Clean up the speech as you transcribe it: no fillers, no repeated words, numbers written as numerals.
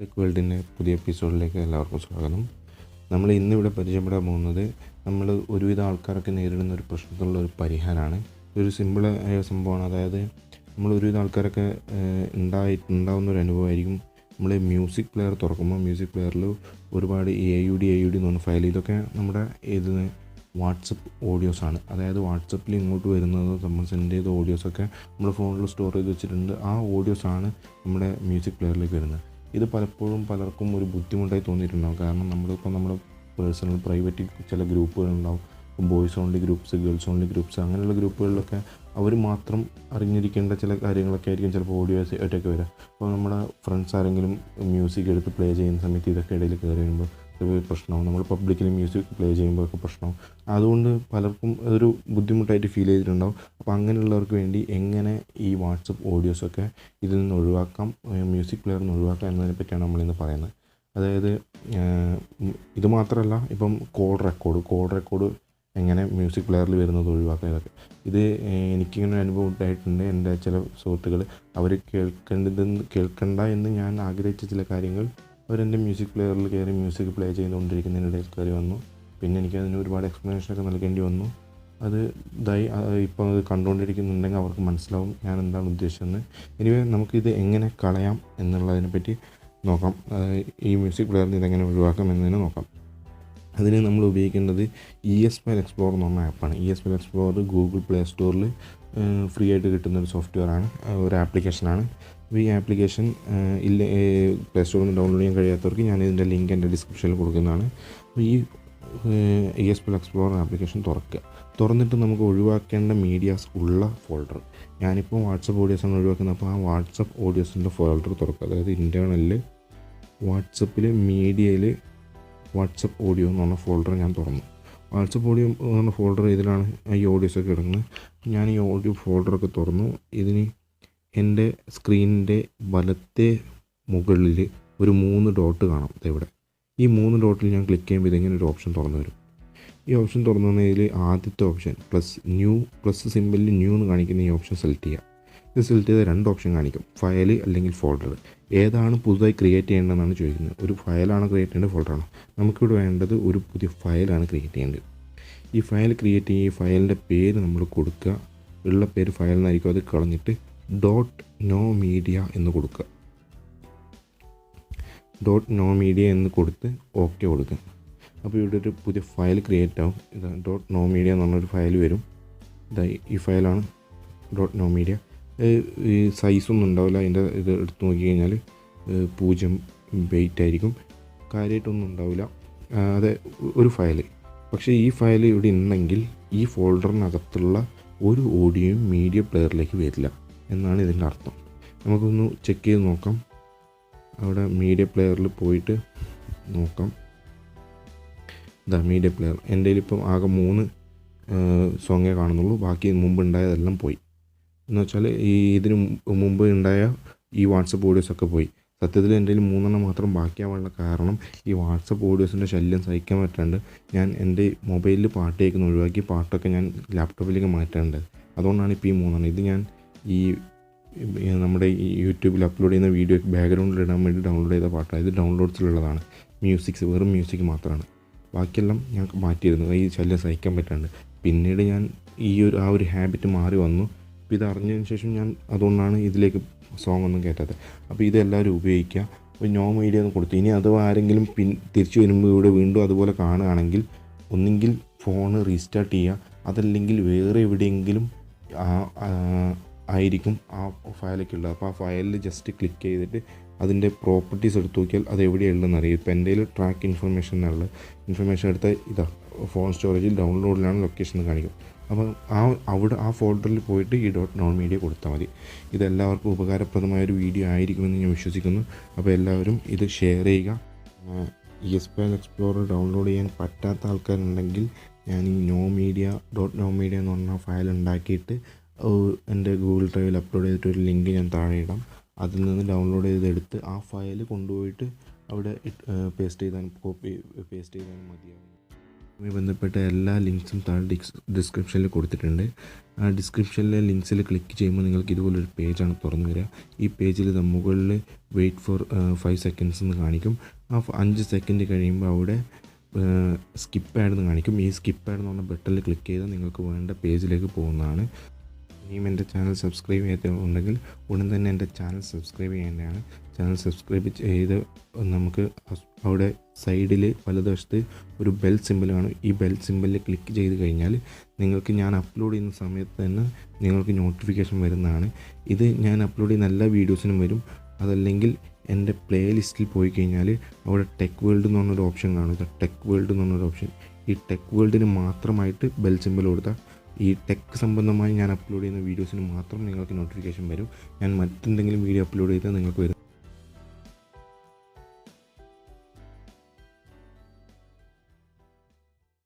Tech വേൾഡിൻ്റെ പുതിയ എപ്പിസോഡിലേക്ക് എല്ലാവർക്കും സ്വാഗതം. നമ്മൾ ഇന്നിവിടെ പരിചയപ്പെടാൻ പോകുന്നത് നമ്മൾ ഒരുവിധ ആൾക്കാരൊക്കെ നേരിടുന്ന ഒരു പ്രശ്നത്തിനുള്ള ഒരു പരിഹാരമാണ്. ഒരു സിമ്പിളായ സംഭവമാണ്. അതായത് നമ്മൾ ഒരുവിധ ആൾക്കാരൊക്കെ ഉണ്ടാവുന്ന ഒരു അനുഭവമായിരിക്കും. നമ്മൾ മ്യൂസിക് പ്ലെയർ തുറക്കുമ്പോൾ മ്യൂസിക് പ്ലെയറിൽ ഒരുപാട് AUD എന്ന് പറഞ്ഞ ഫയൽ, ഇതൊക്കെ നമ്മുടെ വാട്സപ്പ് ഓഡിയോസാണ്. അതായത് വാട്സപ്പിൽ ഇങ്ങോട്ട് വരുന്നത് നമ്മൾ സെൻഡ് ചെയ്ത ഓഡിയോസൊക്കെ നമ്മുടെ ഫോണിൽ സ്റ്റോർ ചെയ്ത് വെച്ചിട്ടുണ്ട്. ആ ഓഡിയോസാണ് നമ്മുടെ മ്യൂസിക് പ്ലെയറിലേക്ക് വരുന്നത്. ഇത് പലപ്പോഴും പലർക്കും ഒരു ബുദ്ധിമുട്ടായി തോന്നിയിട്ടുണ്ടാകും. കാരണം നമ്മളിപ്പോൾ നമ്മുടെ പേഴ്സണൽ പ്രൈവറ്റ് ചില ഗ്രൂപ്പുകളുണ്ടാവും. Boys only groups, girls only groups, അങ്ങനെയുള്ള ഗ്രൂപ്പുകളിലൊക്കെ അവർ മാത്രം അറിഞ്ഞിരിക്കേണ്ട ചില കാര്യങ്ങളൊക്കെ ആയിരിക്കും ചിലപ്പോൾ ഓഡിയോസ് ആയിട്ടൊക്കെ വരിക. അപ്പോൾ നമ്മുടെ ഫ്രണ്ട്സ് ആരെങ്കിലും മ്യൂസിക് എടുത്ത് പ്ലേ ചെയ്യുന്ന സമയത്ത് ഇതൊക്കെ ഇടയിൽ കയറി വരുമ്പോൾ പ്രശ്നമാവും. നമ്മൾ പബ്ലിക്കലി മ്യൂസിക് പ്ലേ ചെയ്യുമ്പോഴൊക്കെ പ്രശ്നമാവും. അതുകൊണ്ട് പലർക്കും ഒരു ബുദ്ധിമുട്ടായിട്ട് ഫീൽ ചെയ്തിട്ടുണ്ടാവും. അപ്പോൾ അങ്ങനെയുള്ളവർക്ക് വേണ്ടി എങ്ങനെ ഈ വാട്സപ്പ് ഓഡിയോസൊക്കെ ഇതിൽ നിന്ന് ഒഴിവാക്കാം, മ്യൂസിക് പ്ലെയറിൽ നിന്ന് ഒഴിവാക്കാം എന്നതിനെ പറ്റിയാണ് നമ്മളിന്ന് പറയുന്നത്. അതായത് ഇത് മാത്രമല്ല, ഇപ്പം കോൾ റെക്കോർഡ് എങ്ങനെ മ്യൂസിക് പ്ലെയറിൽ വരുന്നത് ഒഴിവാക്കാം. ഇതൊക്കെ എനിക്കിങ്ങനെ അനുഭവം ഉണ്ടായിട്ടുണ്ട്. എൻ്റെ ചില സുഹൃത്തുക്കൾ അവർ കേൾക്കണ്ട എന്ന് ഞാൻ ആഗ്രഹിച്ച ചില കാര്യങ്ങൾ അവരെൻ്റെ മ്യൂസിക് പ്ലെയറിൽ കയറി മ്യൂസിക് പ്ലേ ചെയ്തുകൊണ്ടിരിക്കുന്നതിനിടയിൽ കയറി വന്നു. പിന്നെ എനിക്കതിന് ഒരുപാട് എക്സ്പ്ലനേഷനൊക്കെ നൽകേണ്ടി വന്നു. ഇപ്പം അത് കണ്ടുകൊണ്ടിരിക്കുന്നുണ്ടെങ്കിൽ അവർക്ക് മനസ്സിലാവും ഞാൻ എന്താണ് ഉദ്ദേശിച്ചതെന്ന്. എനിവേ നമുക്കിത് എങ്ങനെ കളയാം എന്നുള്ളതിനെ പറ്റി നോക്കാം. ഈ മ്യൂസിക് പ്ലെയറിൽ ഇതെങ്ങനെ ഒഴിവാക്കാം എന്നതിനെ നോക്കാം. അതിന് നമ്മൾ ഉപയോഗിക്കേണ്ടത് ESFile Explorer എന്ന് പറഞ്ഞ ആപ്പാണ്. ESFile Explorer ഗൂഗിൾ പ്ലേ സ്റ്റോറിൽ ഫ്രീ ആയിട്ട് കിട്ടുന്നൊരു സോഫ്റ്റ്വെയറാണ്, ഒരു ആപ്ലിക്കേഷനാണ്. അപ്പോൾ ഈ ആപ്ലിക്കേഷൻ പ്ലേ സ്റ്റോറിൽ നിന്ന് ഡൗൺലോഡ് ചെയ്യാൻ കഴിയാത്തവർക്ക് ഞാൻ ഇതിൻ്റെ ലിങ്ക് എൻ്റെ ഡിസ്ക്രിപ്ഷനിൽ കൊടുക്കുന്നതാണ്. അപ്പോൾ ഈ ESFile Explorer ആപ്ലിക്കേഷൻ തുറന്നിട്ട് നമുക്ക് ഒഴിവാക്കേണ്ട മീഡിയാസ് ഉള്ള ഫോൾഡർ, ഞാനിപ്പോൾ വാട്സപ്പ് ഓഡിയോസാണ് ഒഴിവാക്കുന്നത്. അപ്പോൾ ആ വാട്സപ്പ് ഓഡിയോസിൻ്റെ ഫോൾഡർ തുറക്കുക. അതായത് ഇൻറ്റേർണലിൽ വാട്സപ്പിൽ മീഡിയയിൽ വാട്സപ്പ് ഓഡിയോ എന്ന് പറഞ്ഞ ഫോൾഡർ ഞാൻ തുറന്നു. വാട്സപ്പ് ഓഡിയോ എന്ന് പറഞ്ഞ ഫോൾഡർ ഇതിലാണ് ഈ ഓഡിയോസൊക്കെ കിടക്കുന്നത്. ഞാൻ ഈ ഓഡിയോ ഫോൾഡറൊക്കെ തുറന്നു. ഇതിന് എൻ്റെ സ്ക്രീനിൻ്റെ വലത്തെ മുകളിൽ ഒരു 3 ഡോട്ട് കാണാം. ഇവിടെ ഈ 3 ഡോട്ടിൽ ഞാൻ ക്ലിക്ക് ചെയ്യുമ്പോൾ ഇതിങ്ങനെ ഒരു ഓപ്ഷൻ തുറന്നു വരും. ഈ ഓപ്ഷൻ തുറന്നു വന്നതിൽ ആദ്യത്തെ ഓപ്ഷൻ പ്ലസ് സിമ്പിളിൽ ന്യൂ എന്ന് കാണിക്കുന്ന ഈ ഓപ്ഷൻ സെലക്ട് ചെയ്യുക. ഇത് സെലക്ട് ചെയ്ത 2 ഓപ്ഷൻ കാണിക്കും, ഫയൽ അല്ലെങ്കിൽ ഫോൾഡർ. ഏതാണ് പുതുതായി ക്രിയേറ്റ് ചെയ്യേണ്ടതെന്നാണ് ചോദിക്കുന്നത്. ഒരു ഫയലാണോ ക്രിയേറ്റ് ചെയ്യേണ്ടത്, ഫോൾഡറാണോ? നമുക്കിവിടെ വേണ്ടത് ഒരു പുതിയ ഫയലാണ് ക്രിയേറ്റ് ചെയ്യേണ്ടത്. ഈ ഫയൽ ക്രിയേറ്റ് ചെയ്യുക, ഈ ഫയലിൻ്റെ പേര് നമ്മൾ കൊടുക്കുക. ഉള്ള പേര് ഫയൽ എന്നായിരിക്കും. അത് കളഞ്ഞിട്ട് .no media എന്ന് കൊടുക്കുക. .no media എന്ന് കൊടുത്ത് ഓക്കെ കൊടുക്കുക. അപ്പോൾ ഇവിടെ ഒരു പുതിയ ഫയൽ ക്രിയേറ്റ് ആവും. ഇതാ .no media എന്ന് പറഞ്ഞൊരു ഫയൽ വരും. ഈ ഫയലാണ് .no media. ഈ സൈസൊന്നും ഉണ്ടാവില്ല. അതിൻ്റെ ഇത് എടുത്ത് നോക്കിക്കഴിഞ്ഞാൽ 0 ബൈറ്റ് ആയിരിക്കും. കാര്യമായിട്ടൊന്നും ഉണ്ടാവില്ല. അതെ, ഒരു ഫയൽ. പക്ഷേ ഈ ഫയൽ ഇവിടെ ഉണ്ടെങ്കിൽ ഈ ഫോൾഡറിനകത്തുള്ള ഒരു ഓഡിയോയും മീഡിയ പ്ലെയറിലേക്ക് വരില്ല എന്നാണ് ഇതിൻ്റെ അർത്ഥം. നമുക്കൊന്ന് ചെക്ക് ചെയ്ത് നോക്കാം. അവിടെ മീഡിയ പ്ലെയറിൽ പോയിട്ട് നോക്കാം. മീഡിയ പ്ലെയർ എൻ്റെ കയ്യിലിപ്പം ആകെ 3 സോങ്ങേ കാണുന്നുള്ളൂ. ബാക്കി മുമ്പ് ഉണ്ടായതെല്ലാം പോയി. എന്ന് വെച്ചാൽ ഇതിന് മുമ്പ് ഉണ്ടായ ഈ വാട്സപ്പ് ഓഡിയോസൊക്കെ പോയി. സത്യത്തിൽ എൻ്റെ കയ്യിൽ 3 മാത്രം ബാക്കിയാവാനുള്ള കാരണം ഈ വാട്സപ്പ് ഓഡിയോസിൻ്റെ ശല്യം സഹിക്കാൻ പറ്റാണ്ട് ഞാൻ എൻ്റെ മൊബൈലിൽ പാട്ട് കേൾക്കുന്ന ഒഴിവാക്കി പാട്ടൊക്കെ ഞാൻ ലാപ്ടോപ്പിലേക്ക് മാറ്റേണ്ടത്. അതുകൊണ്ടാണ് ഇപ്പോൾ ഈ 3. ഇത് ഞാൻ നമ്മുടെ ഈ യൂട്യൂബിൽ അപ്ലോഡ് ചെയ്യുന്ന വീഡിയോ ബാക്ക്ഗ്രൗണ്ടിൽ ഇടാൻ വേണ്ടി ഡൗൺലോഡ് ചെയ്ത പാട്ടാണ്. ഇത് ഡൗൺലോഡ്സിലുള്ളതാണ്. വെറും മ്യൂസിക് മാത്രമാണ്. ബാക്കിയെല്ലാം ഞാൻ മാറ്റിയിരുന്നു, ഈ ശല്യം സഹിക്കാൻ പറ്റാണ്ട്. പിന്നീട് ഞാൻ ആ ഒരു ഹാബിറ്റ് മാറി വന്നു. അപ്പോൾ ഇത് അറിഞ്ഞതിന് ശേഷം ഞാൻ അതുകൊണ്ടാണ് ഇതിലേക്ക് സോങ് ഒന്നും കേട്ടത്. അപ്പോൾ ഇതെല്ലാവരും ഉപയോഗിക്കുക. അപ്പോൾ നോ മീഡിയ എന്ന് കൊടുത്തു. ഇനി അഥവാ ആരെങ്കിലും തിരിച്ചു വരുമ്പോൾ ഇവിടെ വീണ്ടും അതുപോലെ കാണുകയാണെങ്കിൽ ഒന്നെങ്കിൽ ഫോൺ റീസ്റ്റാർട്ട് ചെയ്യുക, അതല്ലെങ്കിൽ വേറെ എവിടെയെങ്കിലും ആയിരിക്കും ആ ഫയലൊക്കെ ഉള്ളത്. അപ്പോൾ ആ ഫയലിൽ ജസ്റ്റ് ക്ലിക്ക് ചെയ്തിട്ട് അതിൻ്റെ പ്രോപ്പർട്ടീസ് എടുത്ത് നോക്കിയാൽ അത് എവിടെയുള്ളതെന്ന് അറിയാം. ഇപ്പോൾ എൻ്റെ കയ്യിൽ ട്രാക്ക് ഇൻഫർമേഷൻ എടുത്താൽ ഇതാ ഫോൺ സ്റ്റോറേജിൽ ഡൗൺലോഡിലാണ് ലൊക്കേഷൻ കാണിക്കും. അപ്പോൾ ആ ഫോൾഡറിൽ പോയിട്ട് ഈ .no media കൊടുത്താൽ മതി. ഇതെല്ലാവർക്കും ഉപകാരപ്രദമായൊരു വീഡിയോ ആയിരിക്കുമെന്ന് ഞാൻ വിശ്വസിക്കുന്നു. അപ്പോൾ എല്ലാവരും ഇത് ഷെയർ ചെയ്യുക. ESFile Explorer ഡൗൺലോഡ് ചെയ്യാൻ പറ്റാത്ത ആൾക്കാരുണ്ടെങ്കിൽ ഞാൻ ഈ .no media എന്ന് പറഞ്ഞ ഫയൽ ഉണ്ടാക്കിയിട്ട് എൻ്റെ ഗൂഗിൾ ഡ്രൈവിൽ അപ്ലോഡ് ചെയ്തിട്ട് ഒരു ലിങ്ക് ഞാൻ താഴെ ഇടാം. അതിൽ നിന്ന് ഡൗൺലോഡ് ചെയ്തെടുത്ത് ആ ഫയൽ കൊണ്ടുപോയിട്ട് അവിടെ പേസ്റ്റ് ചെയ്താൽ മതിയാവും. അതുമായി ബന്ധപ്പെട്ട എല്ലാ ലിങ്ക്സും താഴെ ഡിസ്ക്രിപ്ഷനിൽ കൊടുത്തിട്ടുണ്ട്. ആ ഡിസ്ക്രിപ്ഷനിലെ ലിങ്ക്സിൽ ക്ലിക്ക് ചെയ്യുമ്പോൾ നിങ്ങൾക്ക് ഇതുപോലൊരു പേജാണ് തുറന്നു വരിക. ഈ പേജിൽ മുകളിൽ വെയിറ്റ് ഫോർ 5 സെക്കൻഡ്സ് എന്ന് കാണിക്കും. ആ 5 സെക്കൻഡ് കഴിയുമ്പോൾ അവിടെ സ്കിപ്പ് ആഡ് എന്ന് കാണിക്കും. ഈ സ്കിപ്പ് ആഡ് എന്ന് പറഞ്ഞ ബട്ടണിൽ ക്ലിക്ക് ചെയ്താൽ നിങ്ങൾക്ക് വേണ്ട പേജിലേക്ക് പോകുന്നതാണ്. ഇനിയും എൻ്റെ ചാനൽ സബ്സ്ക്രൈബ് ചെയ്യാത്തതുണ്ടെങ്കിൽ ഉടൻ തന്നെ എൻ്റെ ചാനൽ സബ്സ്ക്രൈബ് ചെയ്യേണ്ടതാണ്. ചാനൽ സബ്സ്ക്രൈബ് ചെയ്ത് നമുക്ക് അവിടെ സൈഡിൽ വലതുവശത്ത് ഒരു ബെൽ സിമ്പിൾ കാണും. ഈ ബെൽ സിമ്പിളിൽ ക്ലിക്ക് ചെയ്ത് കഴിഞ്ഞാൽ നിങ്ങൾക്ക് ഞാൻ അപ്ലോഡ് ചെയ്യുന്ന സമയത്ത് തന്നെ നിങ്ങൾക്ക് നോട്ടിഫിക്കേഷൻ വരുന്നതാണ്. ഇത് ഞാൻ അപ്ലോഡ് ചെയ്യുന്ന എല്ലാ വീഡിയോസിനും വരും. അതല്ലെങ്കിൽ എൻ്റെ പ്ലേ ലിസ്റ്റിൽ പോയി കഴിഞ്ഞാൽ അവിടെ ടെക് വേൾഡ് എന്ന് പറഞ്ഞൊരു ഓപ്ഷൻ കാണും. ടെക് വേൾഡ് എന്ന് പറഞ്ഞൊരു ഓപ്ഷൻ, ഈ ടെക് വേൾഡിന് മാത്രമായിട്ട് ബെൽ സിമ്പിൾ കൊടുത്താൽ ഈ ടെക് സംബന്ധമായി ഞാൻ അപ്ലോഡ് ചെയ്യുന്ന വീഡിയോസിന് മാത്രം നിങ്ങൾക്ക് നോട്ടിഫിക്കേഷൻ വരും. ഞാൻ മറ്റെന്തെങ്കിലും വീഡിയോ അപ്ലോഡ് ചെയ്താൽ നിങ്ങൾക്ക് വരും.